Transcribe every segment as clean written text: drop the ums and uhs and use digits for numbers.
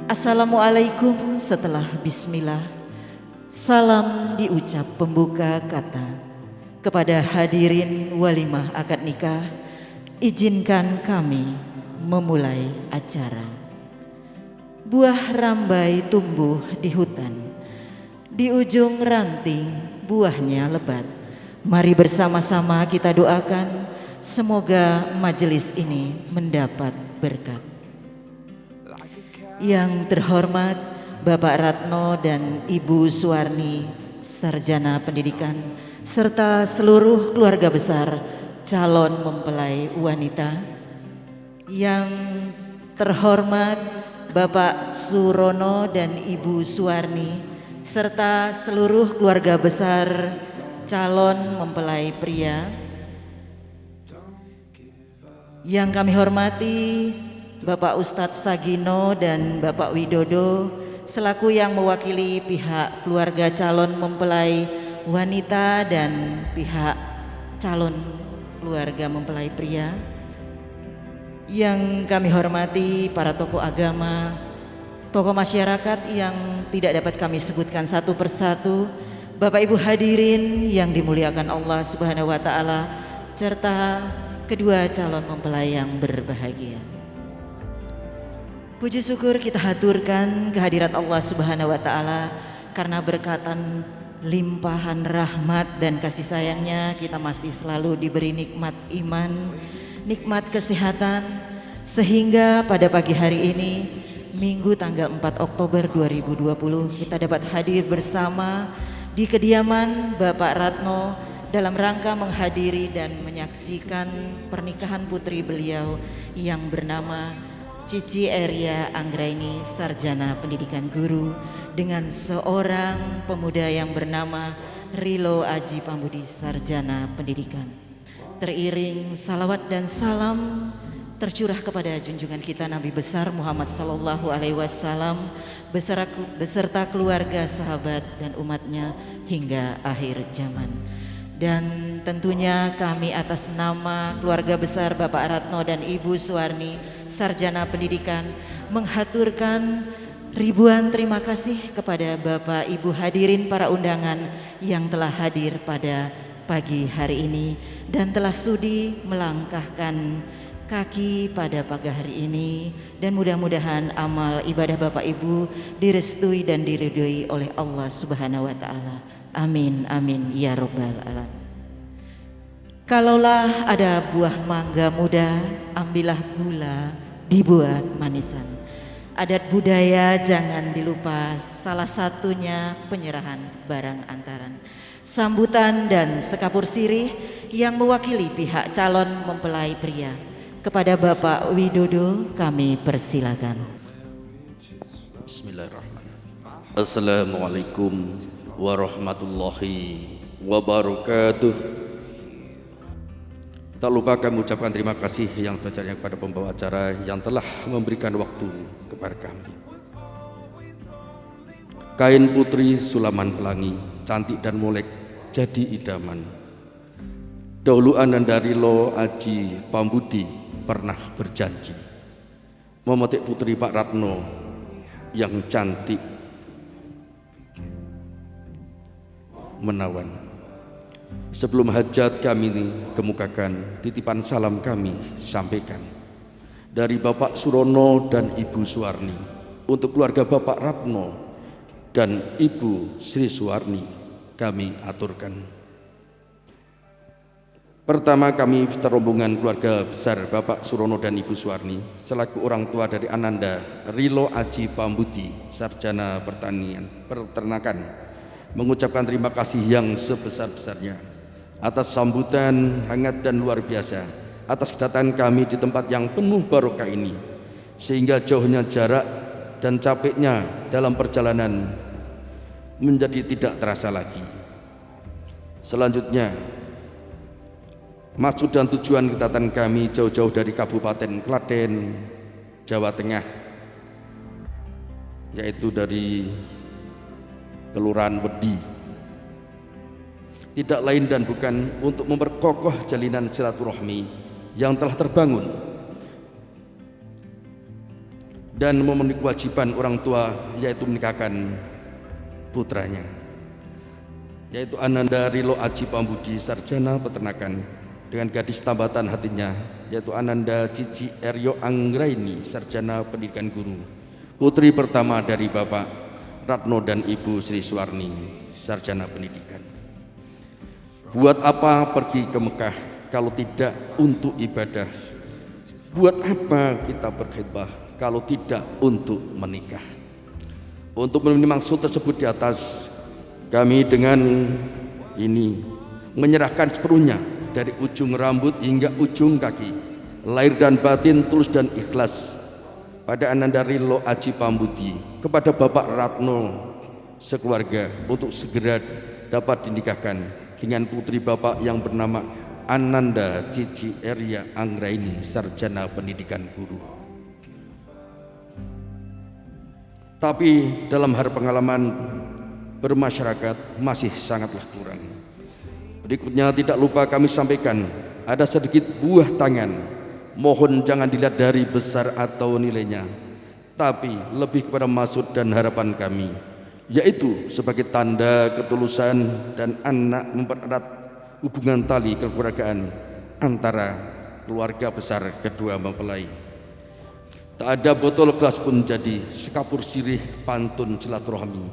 Assalamualaikum setelah bismillah. Salam diucap pembuka kata. Kepada hadirin walimah akad nikah, izinkan kami memulai acara. Buah rambai tumbuh di hutan, di ujung ranting buahnya lebat. Mari bersama-sama kita doakan semoga majelis ini mendapat berkat. Yang terhormat Bapak Ratno dan Ibu Suwarni, Sarjana Pendidikan, serta seluruh keluarga besar calon mempelai wanita. Yang terhormat Bapak Surono dan Ibu Suwarni, serta seluruh keluarga besar calon mempelai pria. Yang kami hormati Bapak Ustadz Sagino dan Bapak Widodo selaku yang mewakili pihak keluarga calon mempelai wanita dan pihak calon keluarga mempelai pria. Yang kami hormati para tokoh agama, tokoh masyarakat yang tidak dapat kami sebutkan satu persatu, Bapak Ibu hadirin yang dimuliakan Allah Subhanahu wa taala, serta kedua calon mempelai yang berbahagia. Puji syukur kita haturkan kehadirat Allah Subhanahu wa taala karena berkatan limpahan rahmat dan kasih sayangnya kita masih selalu diberi nikmat iman, nikmat kesehatan, sehingga pada pagi hari ini Minggu tanggal 4 Oktober 2020 kita dapat hadir bersama di kediaman Bapak Ratno dalam rangka menghadiri dan menyaksikan pernikahan putri beliau yang bernama Cici Eria Anggraini, Sarjana Pendidikan Guru, dengan seorang pemuda yang bernama Rilo Aji Pambudi, Sarjana Pendidikan. Teriring salawat dan salam tercurah kepada junjungan kita Nabi besar Muhammad Sallallahu Alaihi Wasallam beserta keluarga, sahabat dan umatnya hingga akhir zaman. Dan tentunya kami atas nama keluarga besar Bapak Ratno dan Ibu Suwarni, Sarjana Pendidikan, menghaturkan ribuan terima kasih kepada Bapak Ibu hadirin para undangan yang telah hadir pada pagi hari ini dan telah sudi melangkahkan kaki pada pagi hari ini, dan mudah-mudahan amal ibadah Bapak Ibu direstui dan diridhoi oleh Allah Subhanahu wa taala. Amin amin ya robbal alamin. Kalaulah ada buah mangga muda, ambillah gula dibuat manisan. Adat budaya jangan dilupa, salah satunya penyerahan barang antaran. Sambutan dan sekapur sirih yang mewakili pihak calon mempelai pria. Kepada Bapak Widodo kami persilakan. Bismillahirrahmanirrahim. Assalamualaikum warahmatullahi wabarakatuh. Tak lupa kami ucapkan terima kasih yang sebesar-besarnya kepada pembawa acara yang telah memberikan waktu kepada kami. Kain putri sulaman pelangi, cantik dan molek jadi idaman. Dahulu Ananda Rilo Aji Pambudi pernah berjanji memetik putri Pak Ratno yang cantik menawan. Sebelum hajat kami kemukakan, titipan salam kami sampaikan dari Bapak Surono dan Ibu Suwarni untuk keluarga Bapak Ratno dan Ibu Sri Suwarni kami aturkan. Pertama, kami rombongan keluarga besar Bapak Surono dan Ibu Suwarni selaku orang tua dari Ananda Rilo Aji Pambudi, Sarjana Peternakan, mengucapkan terima kasih yang sebesar-besarnya atas sambutan hangat dan luar biasa, atas kedatangan kami di tempat yang penuh barokah ini, sehingga jauhnya jarak dan capeknya dalam perjalanan menjadi tidak terasa lagi. Selanjutnya, maksud dan tujuan kedatangan kami jauh-jauh dari Kabupaten Klaten, Jawa Tengah, yaitu dari Kelurahan Wedi, tidak lain dan bukan untuk memperkokoh jalinan silaturahmi yang telah terbangun dan memenuhi kewajiban orang tua, yaitu menikahkan putranya, yaitu Ananda Rilo Aji Pambudi, sarjana peternakan, dengan gadis tambatan hatinya, yaitu Ananda Cici Eryo Anggraini, sarjana pendidikan guru, putri pertama dari Bapak Ratno dan Ibu Sri Suwarni, sarjana pendidikan. Buat apa pergi ke Mekah kalau tidak untuk ibadah? Buat apa kita berkhidmah kalau tidak untuk menikah? Untuk memenuhi maksud tersebut di atas, kami dengan ini menyerahkan sepenuhnya dari ujung rambut hingga ujung kaki, lahir dan batin, tulus dan ikhlas, pada Ananda Rilo Aji Pambudi, kepada Bapak Ratno sekeluarga, untuk segera dapat dinikahkan dengan putri Bapak yang bernama Ananda Cici Erya Anggraini, sarjana pendidikan guru. Tapi dalam hal pengalaman bermasyarakat masih sangatlah kurang. Berikutnya tidak lupa kami sampaikan, ada sedikit buah tangan. Mohon jangan dilihat dari besar atau nilainya, tapi lebih kepada maksud dan harapan kami, yaitu sebagai tanda ketulusan dan anak mempererat hubungan tali kekeluargaan antara keluarga besar kedua mempelai. Tak ada botol gelas pun jadi sekapur sirih pantun silaturahmi,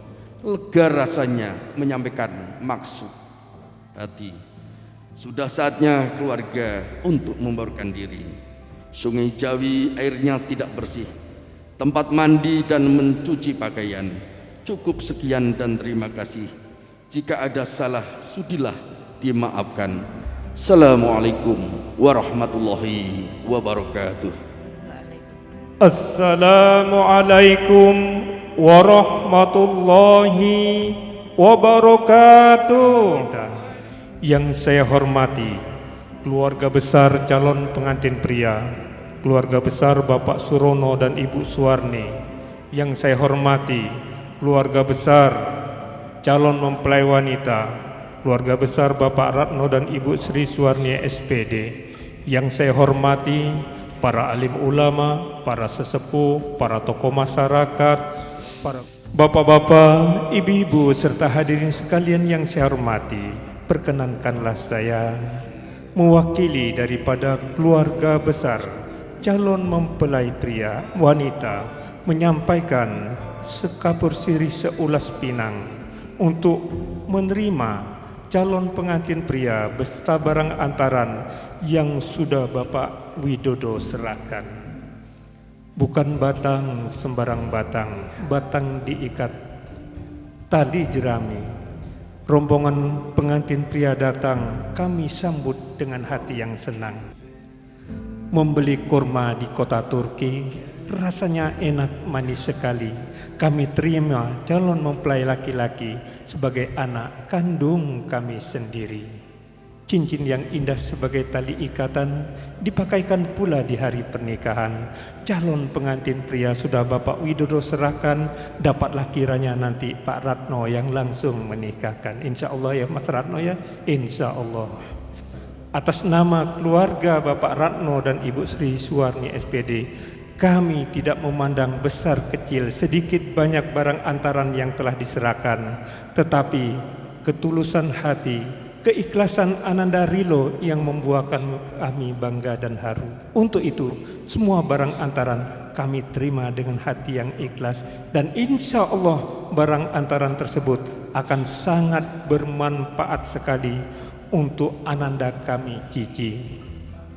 lega rasanya menyampaikan maksud hati. Sudah saatnya keluarga untuk membarukan diri. Sungai Jawi airnya tidak bersih, tempat mandi dan mencuci pakaian. Cukup sekian dan terima kasih. Jika ada salah, sudilah dimaafkan. Assalamualaikum warahmatullahi wabarakatuh. Assalamualaikum warahmatullahi wabarakatuh. Yang saya hormati keluarga besar calon pengantin pria, keluarga besar Bapak Surono dan Ibu Suwarni. Yang saya hormati keluarga besar calon mempelai wanita, keluarga besar Bapak Ratno dan Ibu Sri Suwarni SPD. Yang saya hormati para alim ulama, para sesepuh, para tokoh masyarakat, para bapak-bapak, ibu-ibu serta hadirin sekalian yang saya hormati, perkenankanlah saya mewakili daripada keluarga besar calon mempelai pria wanita menyampaikan sekapur sirih seulas pinang untuk menerima calon pengantin pria beserta barang antaran yang sudah Bapak Widodo serahkan. Bukan batang sembarang batang, batang diikat tali jerami. Rombongan pengantin pria datang, kami sambut dengan hati yang senang. Membeli kurma di kota Turki, rasanya enak manis sekali. Kami terima calon mempelai laki-laki sebagai anak kandung kami sendiri. Cincin yang indah sebagai tali ikatan dipakaikan pula di hari pernikahan. Calon pengantin pria sudah Bapak Widodo serahkan, dapatlah kiranya nanti Pak Ratno yang langsung menikahkan. Insya Allah ya Mas Ratno ya, insya Allah. Atas nama keluarga Bapak Ratno dan Ibu Sri Suwarni SPD, kami tidak memandang besar kecil, sedikit banyak barang antaran yang telah diserahkan, tetapi ketulusan hati, keikhlasan Ananda Rilo yang membuahkan kami bangga dan haru. Untuk itu, semua barang antaran kami terima dengan hati yang ikhlas, dan insya Allah barang antaran tersebut akan sangat bermanfaat sekali untuk Ananda kami Cici.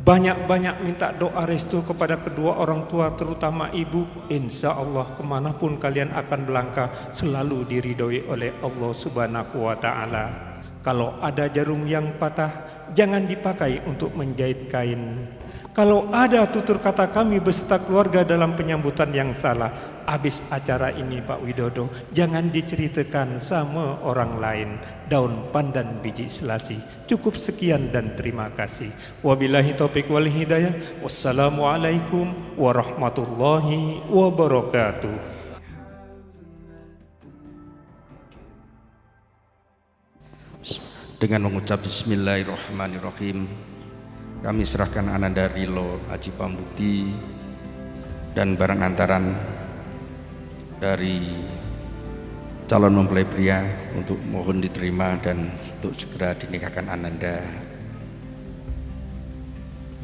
Banyak-banyak minta doa restu kepada kedua orang tua, terutama ibu. Insya Allah kemanapun kalian akan melangkah selalu diridhoi oleh Allah Subhanahu wa Ta'ala. Kalau ada jarum yang patah, jangan dipakai untuk menjahit kain. Kalau ada tutur kata kami beserta keluarga dalam penyambutan yang salah, habis acara ini Pak Widodo, jangan diceritakan sama orang lain. Daun pandan biji selasi. Cukup sekian dan terima kasih. Wabillahi taufiq wal hidayah. Wassalamualaikum warahmatullahi wabarakatuh. Dengan mengucap Bismillahirrahmanirrahim, kami serahkan Ananda Rilo Aji Pambudi dan barang antaran dari calon mempelai pria untuk mohon diterima dan untuk segera dinikahkan Ananda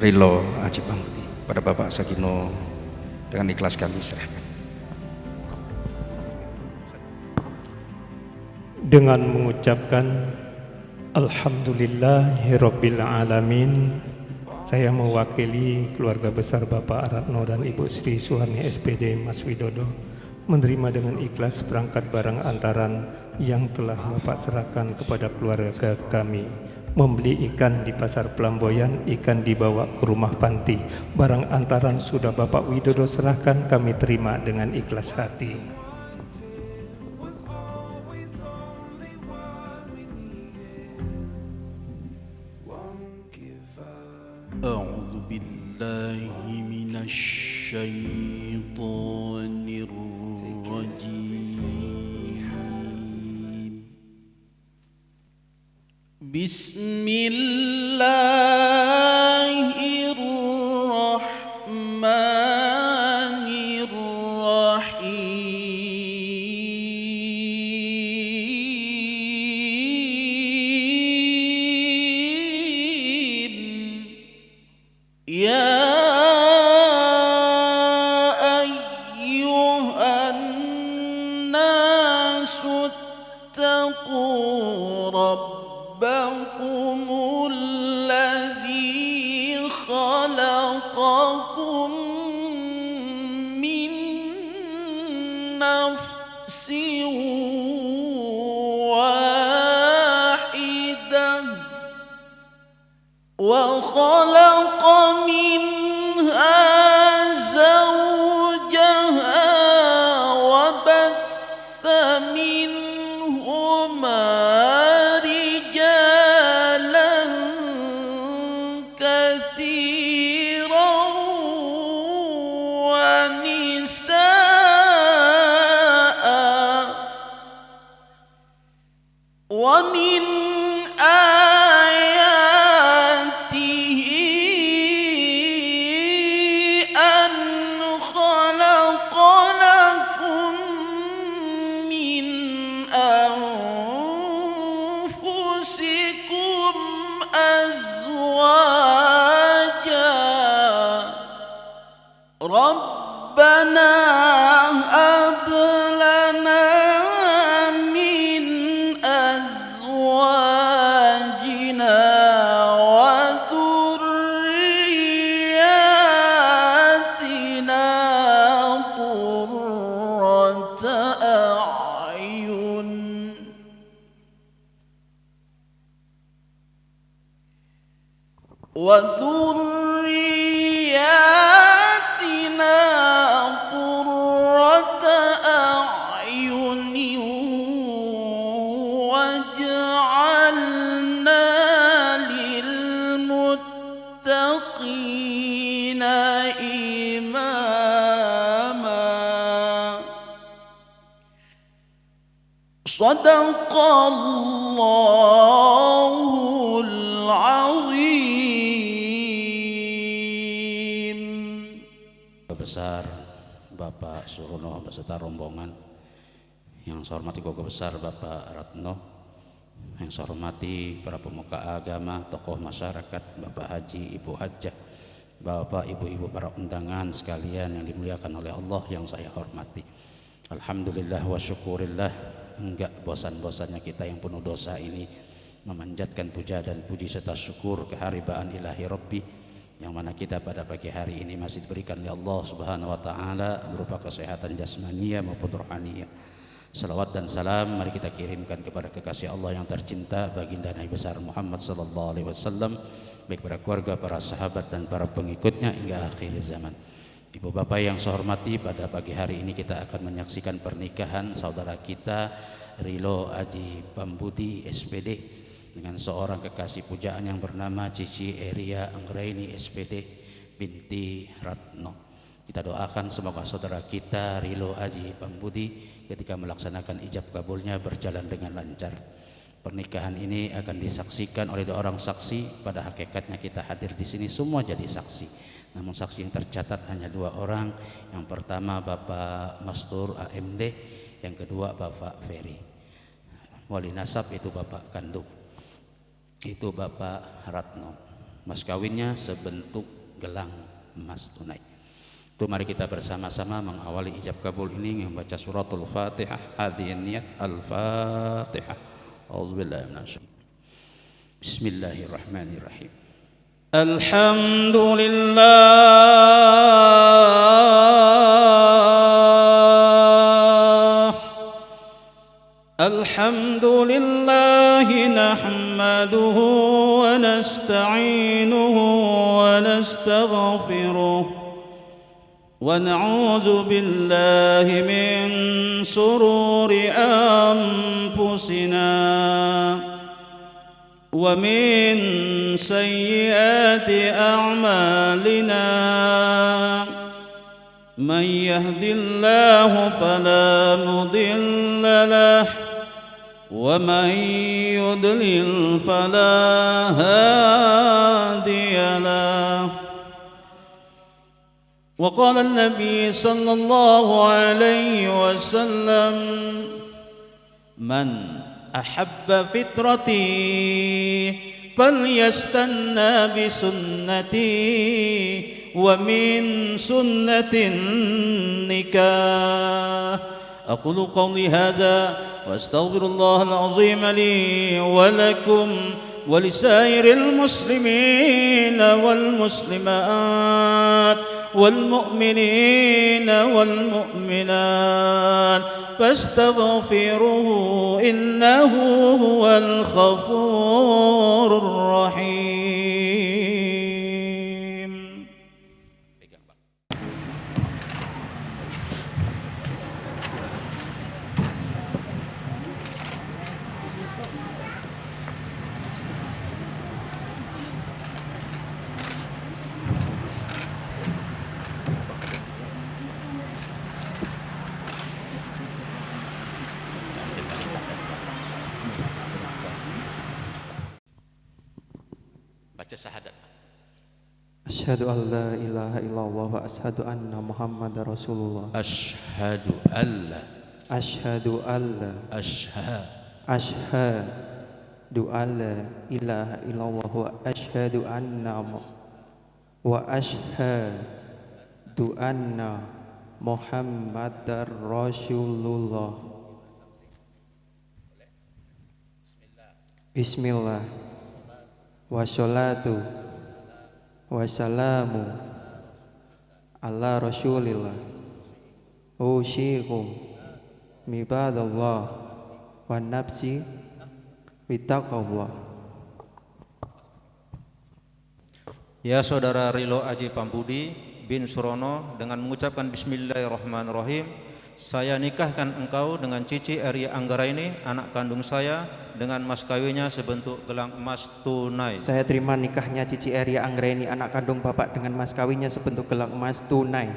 Rilo Aji Pambuti. Pada Bapak Sagino dengan ikhlas kami serahkan. Dengan mengucapkan Alhamdulillahirabbil alamin, saya mewakili keluarga besar Bapak Ratno dan Ibu Sri Suharni SPD Mas Widodo menerima dengan ikhlas perangkat barang antaran yang telah Bapak serahkan kepada keluarga kami. Membeli ikan di pasar Pelamboyan, ikan dibawa ke rumah panti. Barang antaran sudah Bapak Widodo serahkan, kami terima dengan ikhlas hati. أعوذ بالله من الشيطان الرجيم بسم الله الرحمن الرحيم يا أيها الناس اتقوا ربكم الذي خلقكم من نفس واحدة وخلق منها زوجها وبث منهما رجالا كثيرا ونساء ومن آياته أن خلق لكم من أنفسكم أزواجا ربنا هب لنا من أزواجنا وذرياتنا قرة أعين وذرياتنا قرة أعين واجعلنا للمتقين إماما صدق الله العظيم. Besar Bapak Surono beserta rombongan, yang saya hormati Keluarga Besar Bapak Ratno, yang saya hormati para pemuka agama, tokoh masyarakat, Bapak Haji, Ibu Hajah, Bapak, Ibu-ibu para undangan sekalian yang dimuliakan oleh Allah yang saya hormati. Alhamdulillah wa syukurillah, enggak bosan-bosannya kita yang penuh dosa ini memanjatkan puja dan puji serta syukur keharibaan ilahi Rabbi, yang mana kita pada pagi hari ini masih diberikan oleh Allah Subhanahu wa taala berupa kesehatan jasmania maupun rohania. Salawat dan salam mari kita kirimkan kepada kekasih Allah yang tercinta baginda Nabi besar Muhammad sallallahu alaihi wasallam, baik pada keluarga, para sahabat dan para pengikutnya hingga akhir zaman. Ibu bapak yang saya hormati, pada pagi hari ini kita akan menyaksikan pernikahan saudara kita Rilo Aji Pambuti SPD dengan seorang kekasih pujaan yang bernama Cici Eria Anggraini SPD binti Ratno. Kita doakan semoga saudara kita Rilo Aji Pambuti ketika melaksanakan ijab kabulnya berjalan dengan lancar. Pernikahan ini akan disaksikan oleh 2 orang saksi. Pada hakikatnya kita hadir di sini semua jadi saksi. Namun saksi yang tercatat hanya 2 orang. Yang pertama Bapak Mastur AMD, yang kedua Bapak Ferry. Wali nasab itu Bapak kandung, itu Bapak Ratno. Mas kawinnya sebentuk gelang emas tunai. Itu mari kita bersama-sama mengawali ijab kabul ini membaca suratul Fatihah. Hadirin niat Al-Fatihah. A'udzubillahi minasyaitonir rajim. Bismillahirrahmanirrahim. Alhamdulillah nahmaduhu wa nasta'inuhu wa nastaghfiruh ونعوذ بالله من شرور أنفسنا ومن سيئات أعمالنا من يهد الله فلا مضل له ومن يضلل فلا هادي له. وقال النبي صلى الله عليه وسلم من أحب فطرتي فليستنى بسنتي ومن سنة النكاح. أقول قولي هذا وأستغفر الله العظيم لي ولكم ولسائر المسلمين والمسلمات والمؤمنين والمؤمنات فاستغفروه إنه هو الغفور الرحيم. Baca syahadat. Asyhadu an la ilaha illallah wa asyhadu anna Muhammadar Rasulullah. Asyhadu alla Asyhadu alla Asyhadu alla ilaha illallah wa asyhadu anna Muhammadar Rasulullah. Bismillah wassalatu wassalamu ala rasulillah. Usyikum mibadallah wa nafsi bitaqallah. Ya saudara Rilo Aji Pambudi bin Surono, dengan mengucapkan Bismillahirrahmanirrahim, saya nikahkan engkau dengan Cici Eria Anggraini, anak kandung saya, dengan mas kawinnya sebentuk gelang emas tunai. Saya terima nikahnya Cici Eria Anggraini, anak kandung Bapak, dengan mas kawinnya sebentuk gelang emas tunai.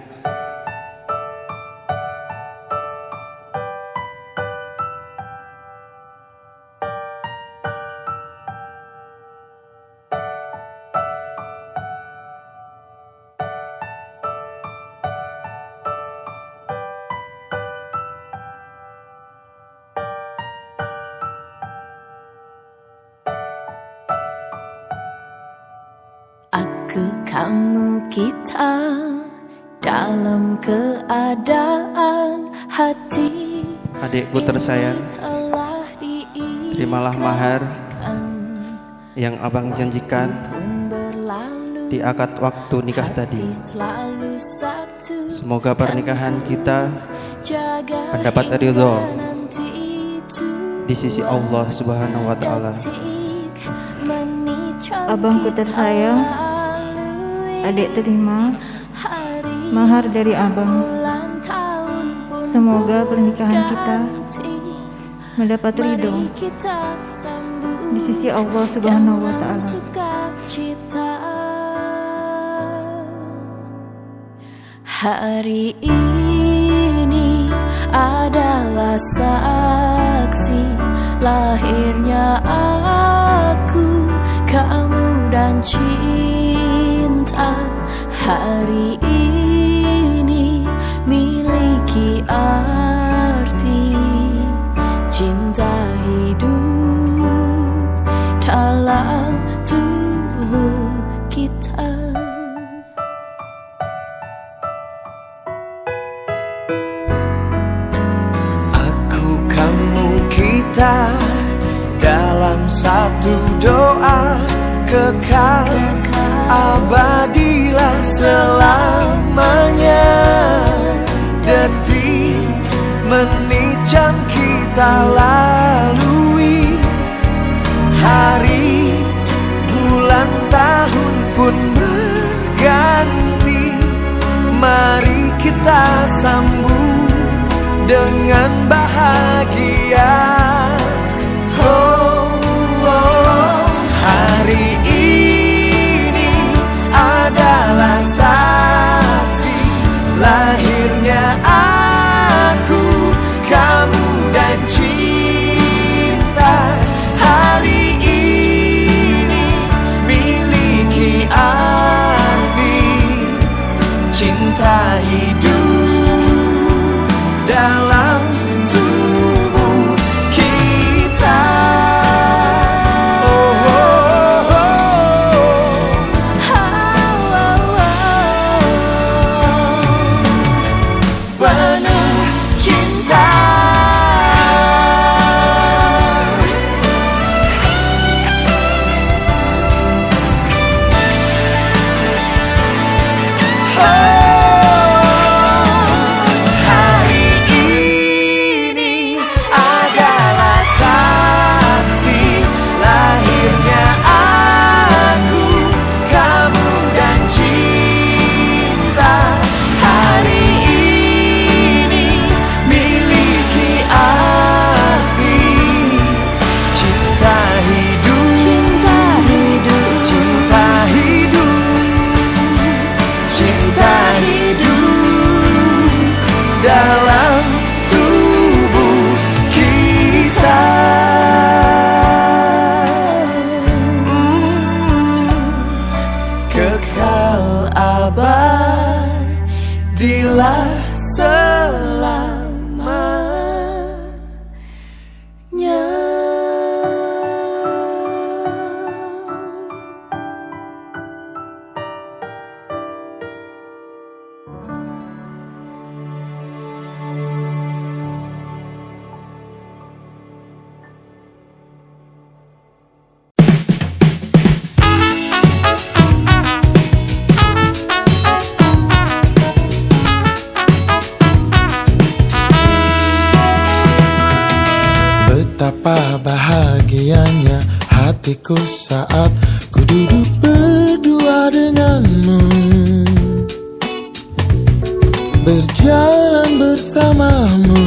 Aku, kamu, kita dalam keadaan hati. Adikku tersayang, terimalah mahar yang abang janjikan di akad waktu nikah tadi. Semoga pernikahan kita mendapat ridho di sisi Allah Subhanahu wa Ta'ala. Abangku tersayang, adik terima mahar dari abang. Semoga pernikahan kita mendapat ridho di sisi Allah Subhanahu wa Ta'ala. Hari ini adalah saksi lahirnya aku, kamu dan cinta. Hari ini miliki arti, cinta hidup dalam tubuh kita. Aku, kamu, kita dalam satu doa kekal, abadilah selamanya. Detik, menit, jam kita lalui, hari, bulan, tahun pun berganti. Mari kita sambut dengan bahagia. Oh, oh, hari ini adalah saksi lahirnya aku, kamu dan cinta. Hari ini miliki arti, cinta hidup dalam tubuh kita. Oh, oh, oh. Penuh cinta. Dalam tubuh kita. Kekal abadilah selamanya. Betapa bahagianya hatiku saat ku duduk berdua denganmu, berjalan bersamamu,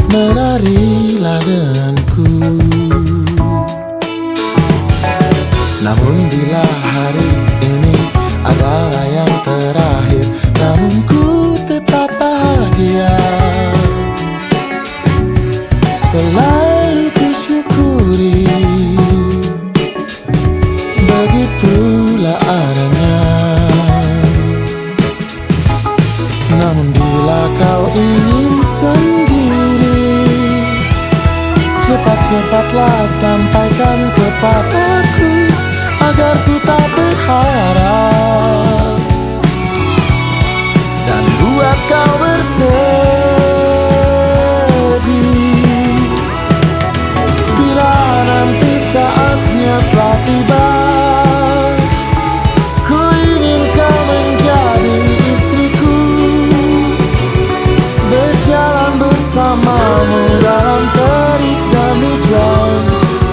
menarilah denganku. Namun bila hari ini adalah yang terakhir, namun ku tetap bahagia. Selalu ku syukuri, begitulah adanya. Namun bila kau ingin sendiri, cepat-cepatlah sampaikan kepadaku, agar ku tak berharap dan buat kau bersedih. Nanti saatnya telah tiba, ku ingin kau menjadi istriku, berjalan bersamamu dalam terik dan hujan,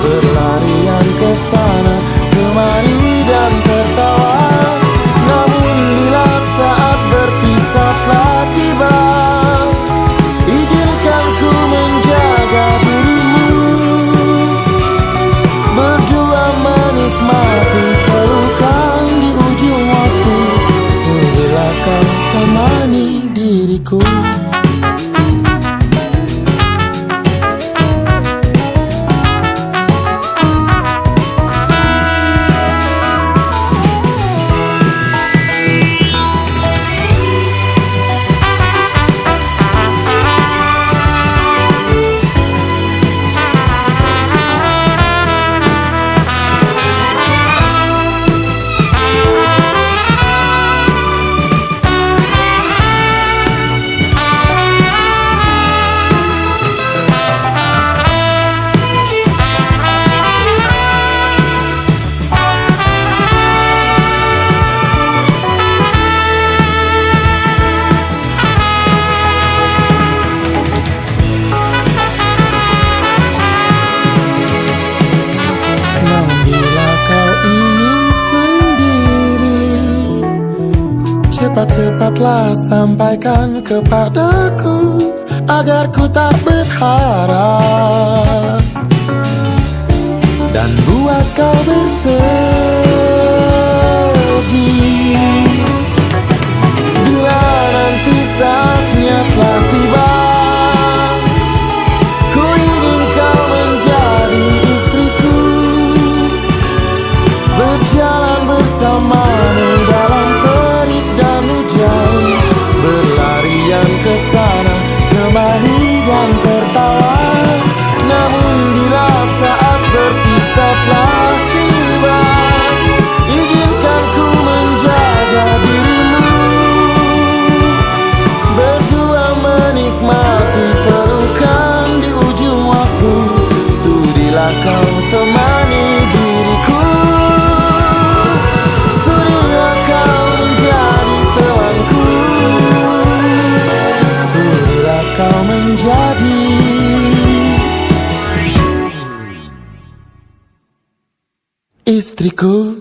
berlarian ke sana kemari dan tertawa. Namun bila saat berpisah telah tiba, izinkan ku menjaga dirimu, berdua menikmati pelukan di ujung waktu, sebila kau temani diriku. cepat-cepatlah sampaikan kepadaku agar ku tak berharap dan buat kau bersedih bila nanti saatnya telah tiba. Ku ingin kau menjadi istriku, berjalan bersamamu dalam terik dan hujan, berlarian ke sana kemari dan tertawa. Namun bila saat berpisah telah tiba, izinkan ku menjaga dirimu, berdua menikmati pelukan di ujung waktu. Sudilah kau temani diriku, sudilah kau menjadi temanku, sudilah kau menjadi istriku.